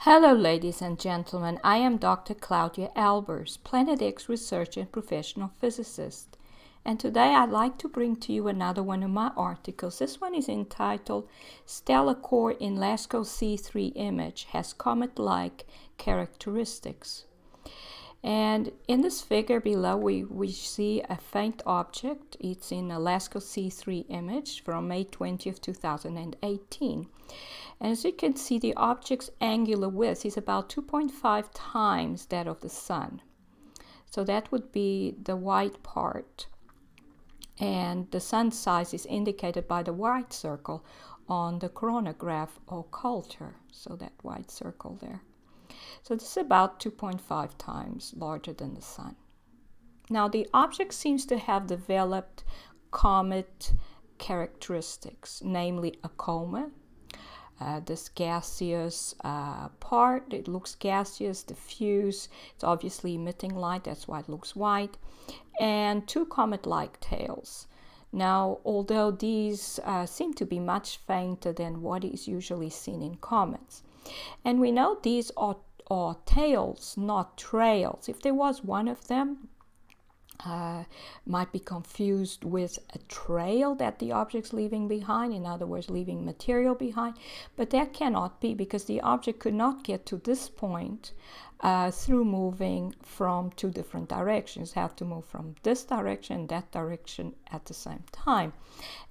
Hello ladies and gentlemen, I am Dr. Claudia Albers, Planet X researcher and professional physicist. And today I'd like to bring to you another one of my articles. This one is entitled Stellar Core in Lasco C3 Image Has Comet-like Characteristics. And in this figure below we see a faint object. It's in a Lasco C3 image from May 20th, 2018. And as you can see, the object's angular width is about 2.5 times that of the Sun. So that would be the white part. And the Sun's size is indicated by the white circle on the coronagraph occulter. So that white circle there. So this is about 2.5 times larger than the Sun. Now the object seems to have developed comet characteristics, namely a coma. This gaseous part, it looks gaseous, diffuse, it's obviously emitting light, that's why it looks white, and two comet-like tails. Now, although these seem to be much fainter than what is usually seen in comets, and we know these are tails, not trails. If there was one of them, might be confused with a trail that the object's leaving behind, in other words, leaving material behind, but that cannot be because the object could not get to this point through moving from two different directions. Have to move from this direction and that direction at the same time,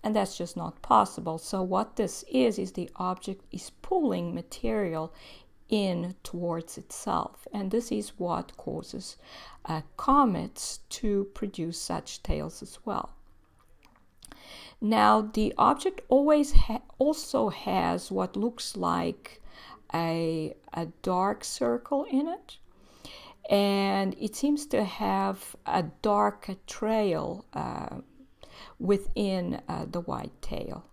and that's just not possible. So what this is the object is pulling material in towards itself, and this is what causes comets to produce such tails as well. Now the object always also has what looks like a dark circle in it, and it seems to have a darker trail within the white tail.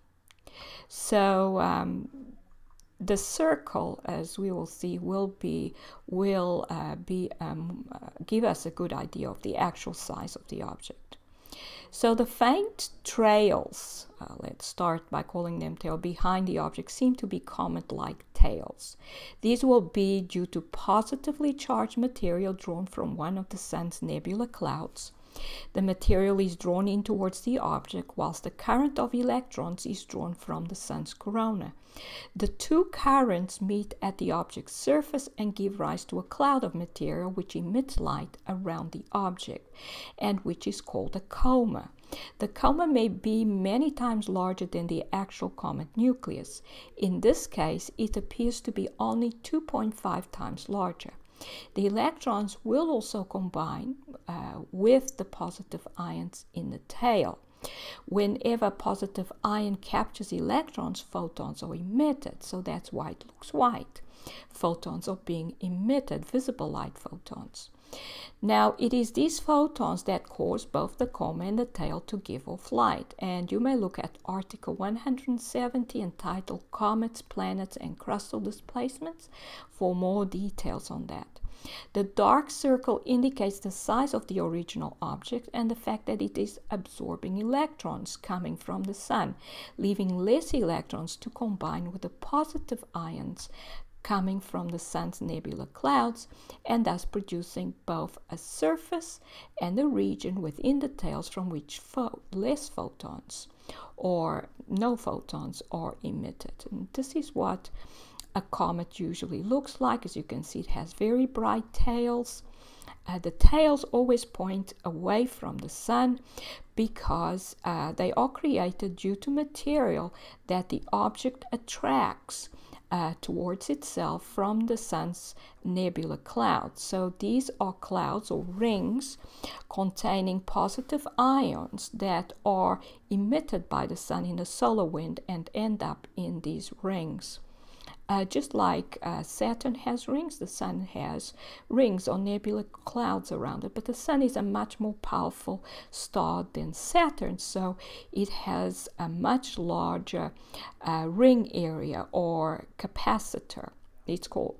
So the circle, as we will see, will give us a good idea of the actual size of the object. So the faint trails, let's start by calling them tail, behind the object seem to be comet-like tails. These will be due to positively charged material drawn from one of the Sun's nebula clouds. The material is drawn in towards the object, whilst the current of electrons is drawn from the Sun's corona. The two currents meet at the object's surface and give rise to a cloud of material which emits light around the object, and which is called a coma. The coma may be many times larger than the actual comet nucleus. In this case, it appears to be only 2.5 times larger. The electrons will also combine with the positive ions in the tail. Whenever a positive ion captures electrons, photons are emitted, so that's why it looks white. Photons are being emitted, visible light photons. Now, it is these photons that cause both the coma and the tail to give off light, and you may look at article 170 entitled Comets, Planets and Crustal Displacements for more details on that. The dark circle indicates the size of the original object and the fact that it is absorbing electrons coming from the Sun, leaving less electrons to combine with the positive ions coming from the Sun's nebula clouds, and thus producing both a surface and a region within the tails from which less photons or no photons are emitted. And this is what a comet usually looks like. As you can see, it has very bright tails. The tails always point away from the Sun because they are created due to material that the object attracts towards itself from the Sun's nebula clouds. So these are clouds or rings containing positive ions that are emitted by the Sun in the solar wind and end up in these rings. Just like Saturn has rings, the Sun has rings or nebula clouds around it, but the Sun is a much more powerful star than Saturn, so it has a much larger ring area or capacitor.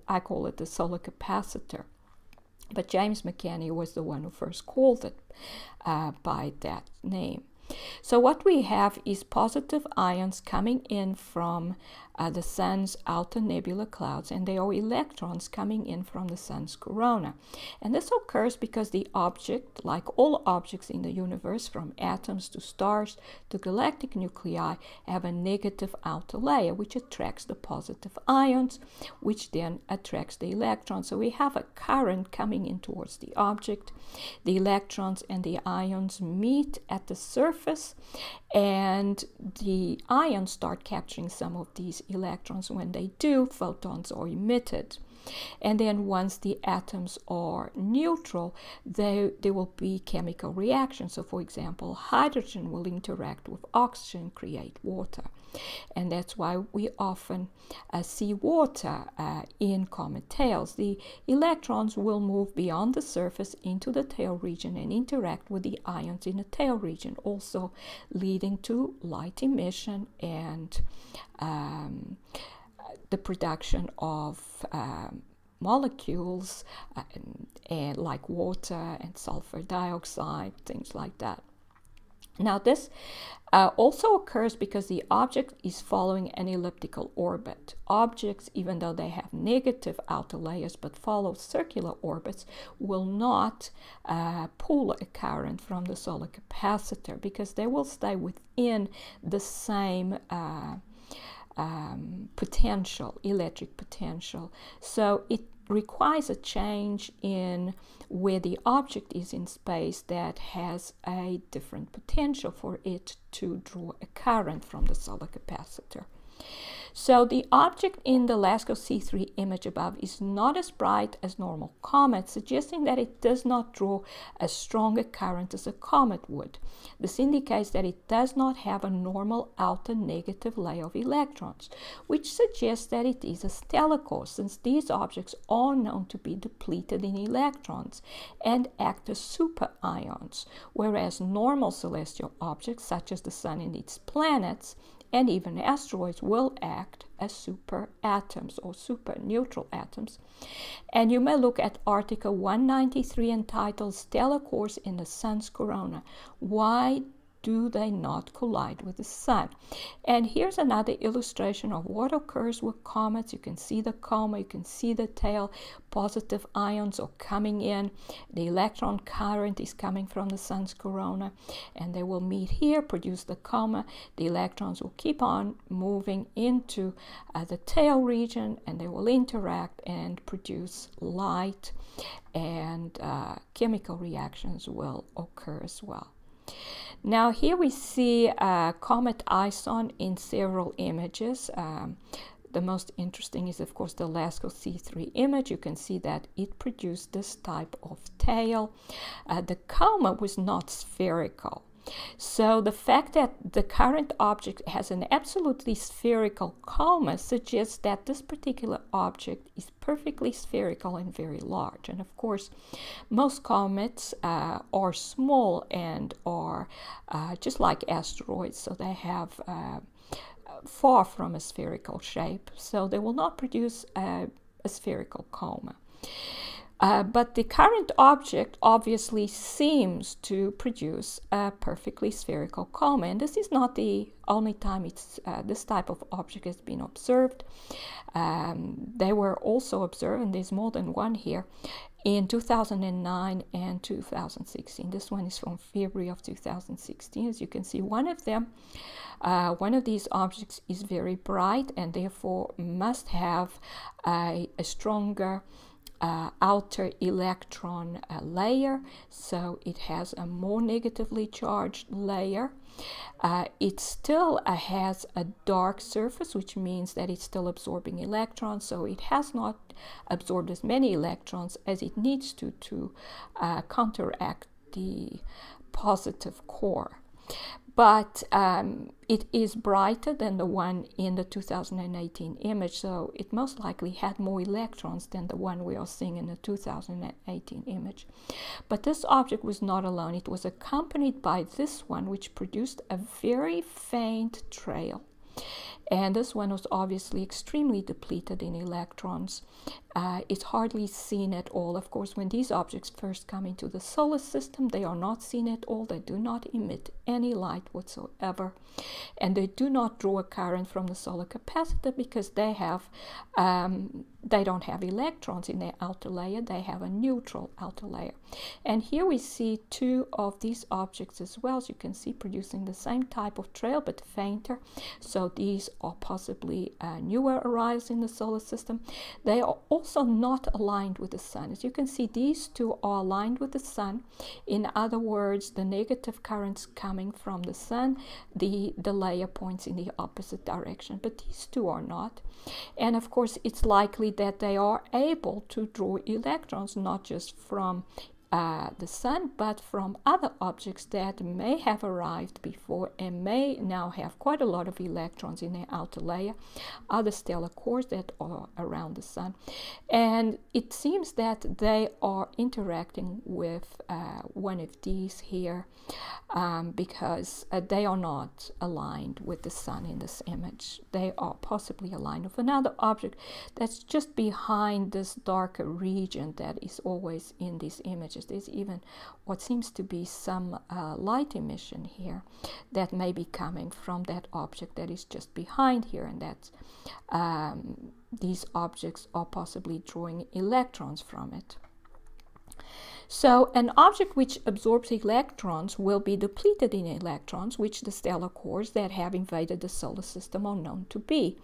I call it the solar capacitor, but James McCanney was the one who first called it by that name. So what we have is positive ions coming in from the sun's outer nebular clouds, and there are electrons coming in from the sun's corona. And this occurs because the object, like all objects in the universe, from atoms to stars to galactic nuclei, have a negative outer layer which attracts the positive ions, which then attracts the electrons. So we have a current coming in towards the object. The electrons and the ions meet at the surface, and the ions start capturing some of these electrons. When they do, photons are emitted. And then once the atoms are neutral, there will be chemical reactions. So for example, hydrogen will interact with oxygen, create water. And that's why we often see water in comet tails. The electrons will move beyond the surface into the tail region and interact with the ions in the tail region, also leading to light emission and the production of molecules and like water and sulfur dioxide, things like that. Now this also occurs because the object is following an elliptical orbit. Objects, even though they have negative outer layers but follow circular orbits, will not pull a current from the solar capacitor because they will stay within the same potential, electric potential. So it requires a change in where the object is in space that has a different potential for it to draw a current from the solar capacitor. So the object in the Lasco C3 image above is not as bright as normal comets, suggesting that it does not draw as strong a current as a comet would. This indicates that it does not have a normal outer negative layer of electrons, which suggests that it is a stellar core, since these objects are known to be depleted in electrons and act as super ions, whereas normal celestial objects such as the Sun and its planets and even asteroids will act as super atoms or super neutral atoms. And you may look at Article 193 entitled Stellar Cores in the Sun's Corona. Why do they not collide with the Sun? And here's another illustration of what occurs with comets. You can see the coma, you can see the tail. Positive ions are coming in. The electron current is coming from the Sun's corona, and they will meet here, produce the coma. The electrons will keep on moving into the tail region, and they will interact and produce light, and chemical reactions will occur as well. Now here we see comet ISON in several images. The most interesting is, of course, the Lasco C3 image. You can see that it produced this type of tail. The coma was not spherical. So the fact that the current object has an absolutely spherical coma suggests that this particular object is perfectly spherical and very large. And of course, most comets are small and are just like asteroids, so they have far from a spherical shape, so they will not produce a spherical coma. But the current object obviously seems to produce a perfectly spherical coma, and this is not the only time this type of object has been observed. They were also observed, and there's more than one here, in 2009 and 2016. This one is from February of 2016. As you can see, one of these objects is very bright and therefore must have a stronger outer electron layer, so it has a more negatively charged layer. It still has a dark surface, which means that it's still absorbing electrons, so it has not absorbed as many electrons as it needs to counteract the positive core. But it is brighter than the one in the 2018 image, so it most likely had more electrons than the one we are seeing in the 2018 image. But this object was not alone. It was accompanied by this one, which produced a very faint trail. And this one was obviously extremely depleted in electrons. It's hardly seen at all. Of course, when these objects first come into the solar system, they are not seen at all. They do not emit any light whatsoever. And they do not draw a current from the solar capacitor because they don't have electrons in their outer layer. They have a neutral outer layer. And here we see two of these objects as well, as you can see, producing the same type of trail but fainter. So these are possibly newer arrivals in the solar system. They are also not aligned with the sun. As you can see, these two are aligned with the sun. In other words, the negative currents coming from the sun, the layer points in the opposite direction, but these two are not. And of course, it's likely that they are able to draw electrons not just from the sun, but from other objects that may have arrived before and may now have quite a lot of electrons in their outer layer, other stellar cores that are around the sun. And it seems that they are interacting with one of these here because they are not aligned with the sun in this image. They are possibly aligned with another object that's just behind this darker region that is always in these images. There's even what seems to be some light emission here that may be coming from that object that is just behind here, and that's these objects are possibly drawing electrons from it. So an object which absorbs electrons will be depleted in electrons, which the stellar cores that have invaded the solar system are known to be.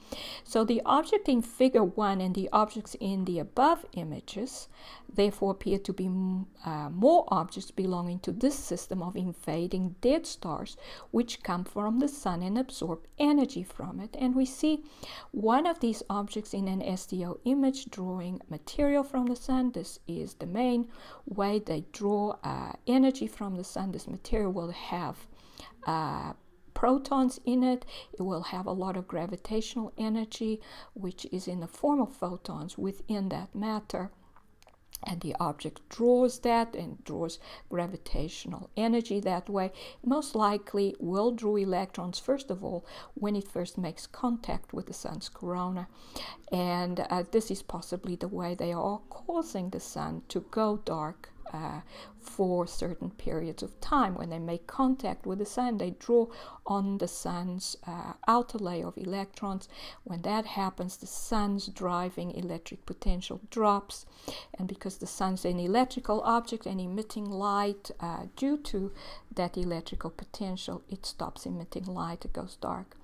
So the object in figure 1 and the objects in the above images therefore appear to be more objects belonging to this system of invading dead stars, which come from the sun and absorb energy from it. And we see one of these objects in an SDO image drawing material from the sun. This is the main way they draw energy from the sun. This material will have protons in it. It will have a lot of gravitational energy, which is in the form of photons within that matter. And the object draws that and draws gravitational energy that way. Most likely will draw electrons, first of all, when it first makes contact with the sun's corona. And this is possibly the way they are causing the sun to go dark for certain periods of time. When they make contact with the sun, they draw on the sun's outer layer of electrons. When that happens, the sun's driving electric potential drops, and because the sun's an electrical object and emitting light, due to that electrical potential, it stops emitting light, it goes dark.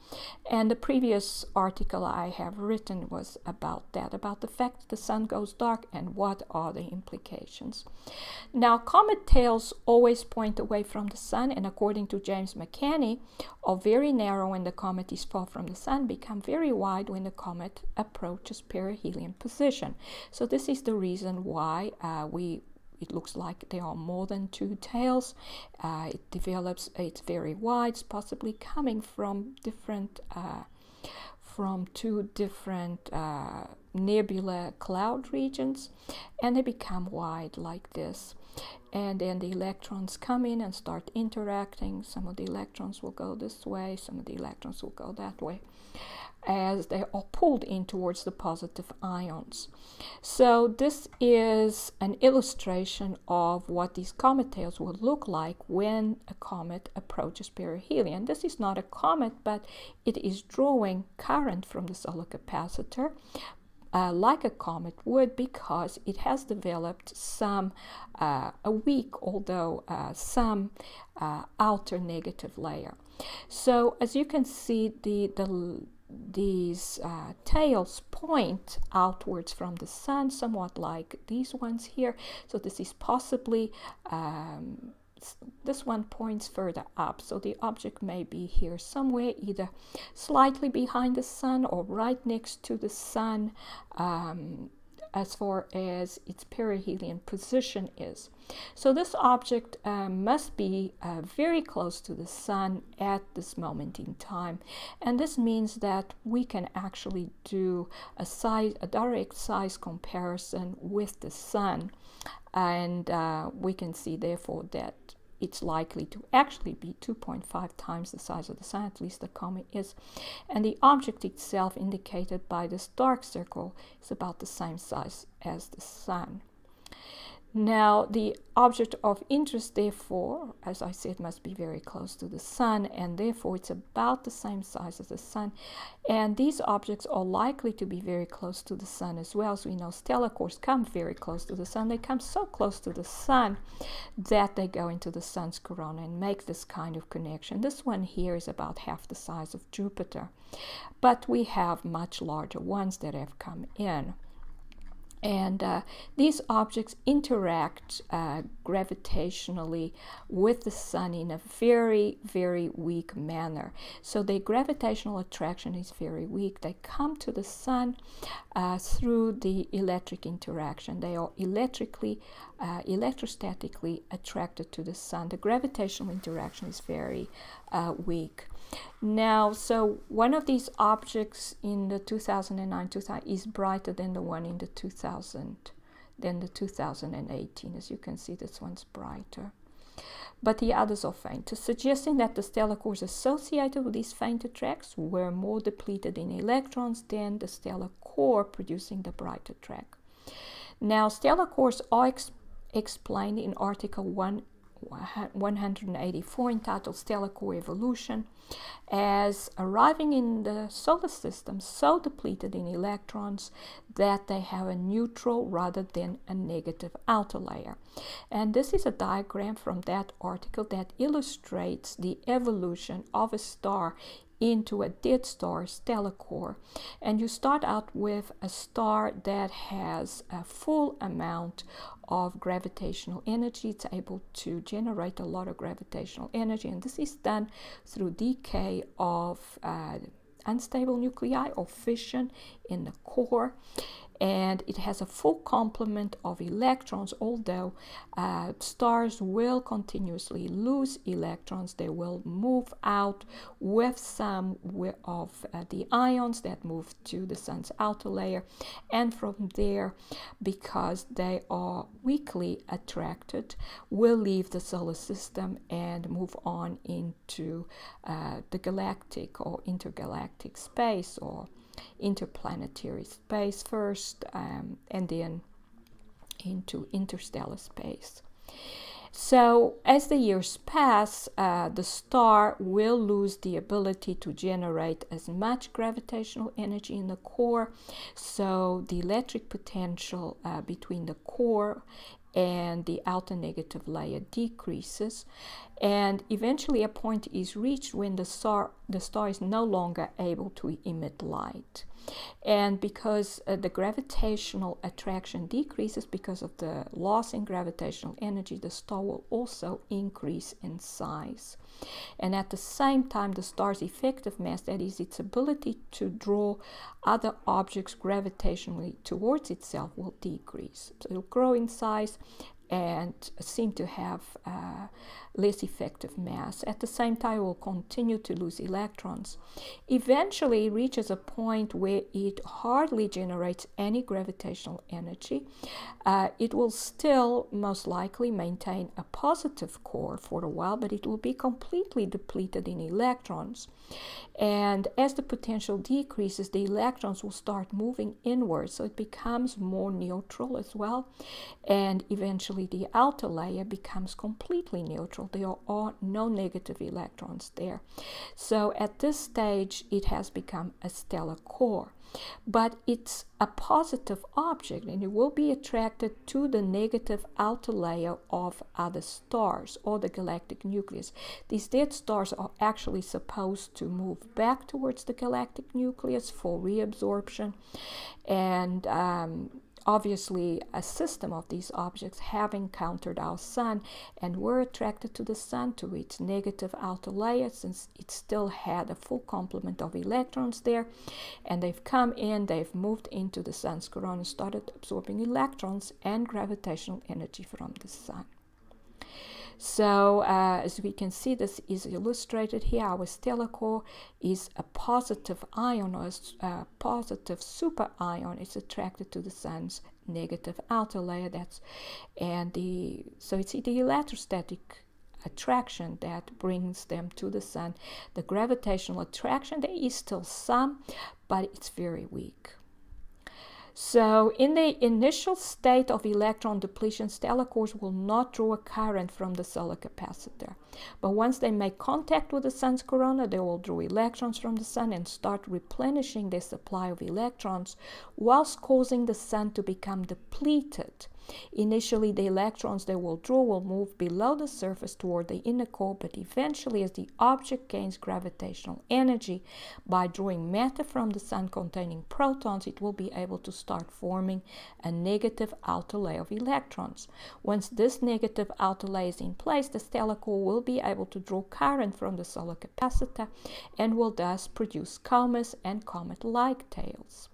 And the previous article I have written was about that, about the fact that the sun goes dark and what are the implications. Now, comet tails always point away from the sun, and according to James McCanney, are very narrow when the comet is far from the sun, become very wide when the comet approaches perihelion position. So this is the reason why it looks like there are more than two tails. It develops, it's very wide, it's possibly coming from different, from two different nebula cloud regions, and they become wide like this. And then the electrons come in and start interacting. Some of the electrons will go this way, some of the electrons will go that way, as they are pulled in towards the positive ions. So this is an illustration of what these comet tails will look like when a comet approaches perihelion. This is not a comet, but it is drawing current from the solar capacitor, like a comet would, because it has developed some, a weak, although some outer negative layer. So as you can see, these tails point outwards from the sun, somewhat like these ones here. So this is possibly, this one points further up, so the object may be here somewhere, either slightly behind the sun or right next to the sun, as far as its perihelion position is. So this object must be very close to the sun at this moment in time, and this means that we can actually do a direct size comparison with the sun, and we can see therefore that it's likely to actually be 2.5 times the size of the Sun, at least the comet is. And the object itself, indicated by this dark circle, is about the same size as the Sun. Now, the object of interest, therefore, as I said, must be very close to the Sun, and therefore it's about the same size as the Sun. And these objects are likely to be very close to the Sun as well. As we know, stellar cores come very close to the Sun. They come so close to the Sun that they go into the Sun's corona and make this kind of connection. This one here is about half the size of Jupiter, but we have much larger ones that have come in. And these objects interact gravitationally with the Sun in a very, very weak manner. So their gravitational attraction is very weak. They come to the Sun through the electric interaction. They are electrostatically attracted to the Sun. The gravitational interaction is very weak. Now, so one of these objects in the 2009 is brighter than the one in the 2018. As you can see, this one's brighter, but the others are fainter, suggesting that the stellar cores associated with these fainter tracks were more depleted in electrons than the stellar core producing the brighter track. Now, stellar cores are explained in Article 184, entitled Stellar Core Evolution, as arriving in the solar system so depleted in electrons that they have a neutral rather than a negative outer layer. And this is a diagram from that article that illustrates the evolution of a star into a dead star stellar core. And you start out with a star that has a full amount of gravitational energy. It's able to generate a lot of gravitational energy, and this is done through decay of unstable nuclei or fission in the core. And it has a full complement of electrons, although stars will continuously lose electrons. They will move out with some of the ions that move to the Sun's outer layer, and from there, because they are weakly attracted, will leave the solar system and move on into the galactic or intergalactic space, or interplanetary space first, and then into interstellar space. So as the years pass, the star will lose the ability to generate as much gravitational energy in the core, so the electric potential between the core and the outer negative layer decreases, and eventually a point is reached when the star is no longer able to emit light. And because the gravitational attraction decreases because of the loss in gravitational energy, the star will also increase in size. And at the same time, the star's effective mass, that is its ability to draw other objects gravitationally towards itself, will decrease. So it will grow in size and seem to have less effective mass. At the same time, it will continue to lose electrons. Eventually, it reaches a point where it hardly generates any gravitational energy. It will still most likely maintain a positive core for a while, but it will be completely depleted in electrons. And as the potential decreases, the electrons will start moving inwards, so it becomes more neutral as well. And eventually, the outer layer becomes completely neutral. There are no negative electrons there. So at this stage, it has become a stellar core. But it's a positive object, and it will be attracted to the negative outer layer of other stars or the galactic nucleus. These dead stars are actually supposed to move back towards the galactic nucleus for reabsorption, and obviously a system of these objects have encountered our Sun and were attracted to the Sun, to its negative outer layer, since it still had a full complement of electrons there, and they've come in, they've moved into the Sun's corona and started absorbing electrons and gravitational energy from the Sun. So as we can see, this is illustrated here. Our stellar core is a positive ion, or a positive super ion. It's attracted to the Sun's negative outer layer. So it's the electrostatic attraction that brings them to the sun. The gravitational attraction, there is still some, but it's very weak. So in the initial state of electron depletion, stellar cores will not draw a current from the solar capacitor. But once they make contact with the sun's corona, they will draw electrons from the sun and start replenishing their supply of electrons, whilst causing the sun to become depleted. Initially, the electrons they will draw will move below the surface toward the inner core, but eventually, as the object gains gravitational energy by drawing matter from the sun containing protons, it will be able to start forming a negative outer layer of electrons. Once this negative outer layer is in place, the stellar core will be able to draw current from the solar capacitor and will thus produce comets and comet-like tails,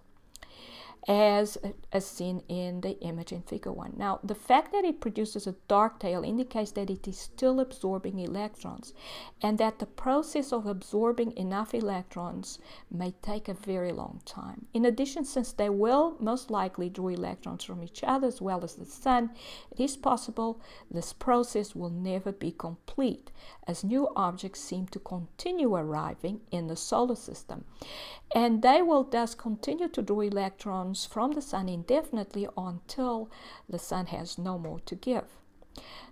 as seen in the image in figure 1. Now, the fact that it produces a dark tail indicates that it is still absorbing electrons, and that the process of absorbing enough electrons may take a very long time. In addition, since they will most likely draw electrons from each other as well as the sun, it is possible this process will never be complete, as new objects seem to continue arriving in the solar system, and they will thus continue to draw electrons from the sun indefinitely until the sun has no more to give.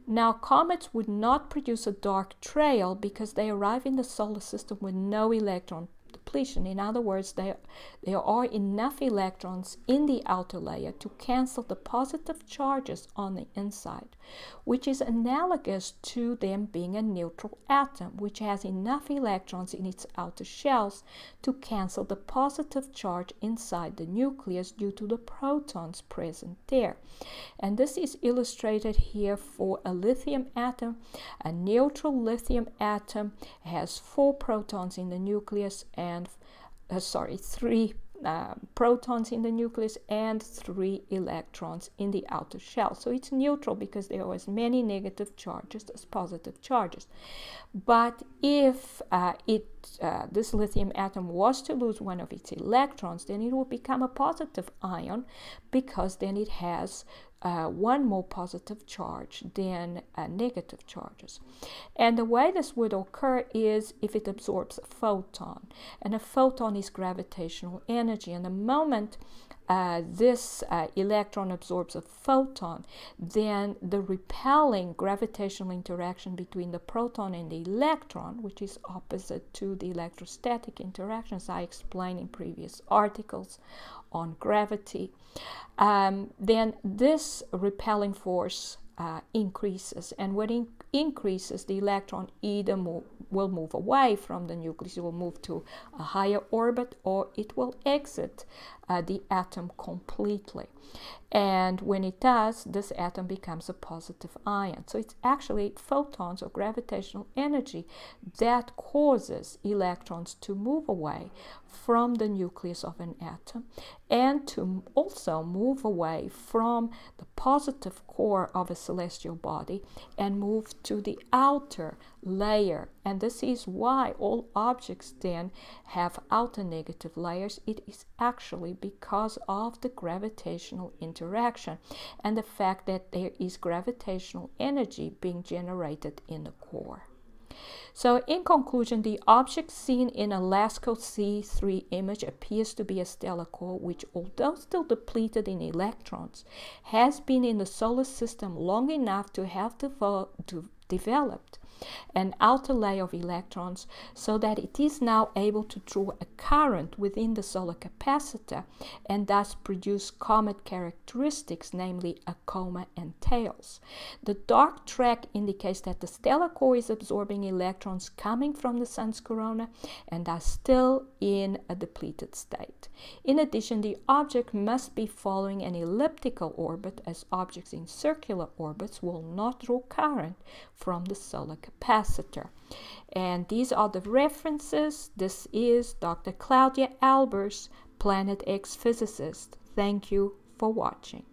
Now, comets would not produce a dark trail because they arrive in the solar system with no electron depletion. In other words, there are enough electrons in the outer layer to cancel the positive charges on the inside, which is analogous to them being a neutral atom, which has enough electrons in its outer shells to cancel the positive charge inside the nucleus due to the protons present there. And this is illustrated here for a lithium atom. A neutral lithium atom has 4 protons in the nucleus and 3 protons in the nucleus and 3 electrons in the outer shell. So it's neutral because there are as many negative charges as positive charges. But if this lithium atom was to lose one of its electrons, then it will become a positive ion, because then it has one more positive charge than negative charges. And the way this would occur is if it absorbs a photon, and a photon is gravitational energy, and the moment this electron absorbs a photon, then the repelling gravitational interaction between the proton and the electron, which is opposite to the electrostatic interactions I explained in previous articles on gravity, then this repelling force increases, and when it increases, the electron either will move away from the nucleus, it will move to a higher orbit, or it will exit the atom completely. And when it does, this atom becomes a positive ion. So it's actually photons or gravitational energy that causes electrons to move away from the nucleus of an atom, and to also move away from the positive core of a celestial body and move to the outer layer. And this is why all objects then have outer negative layers. It is actually because of the gravitational interaction and the fact that there is gravitational energy being generated in the core. So in conclusion, the object seen in a Lasco C3 image appears to be a stellar core which, although still depleted in electrons, has been in the solar system long enough to have developed an outer layer of electrons, so that it is now able to draw a current within the solar capacitor and thus produce comet characteristics, namely a coma and tails. The dark track indicates that the stellar core is absorbing electrons coming from the sun's corona and are still in a depleted state. In addition, the object must be following an elliptical orbit, as objects in circular orbits will not draw current from the solar capacitor. And these are the references. This is Dr. Claudia Albers, Planet X physicist. Thank you for watching.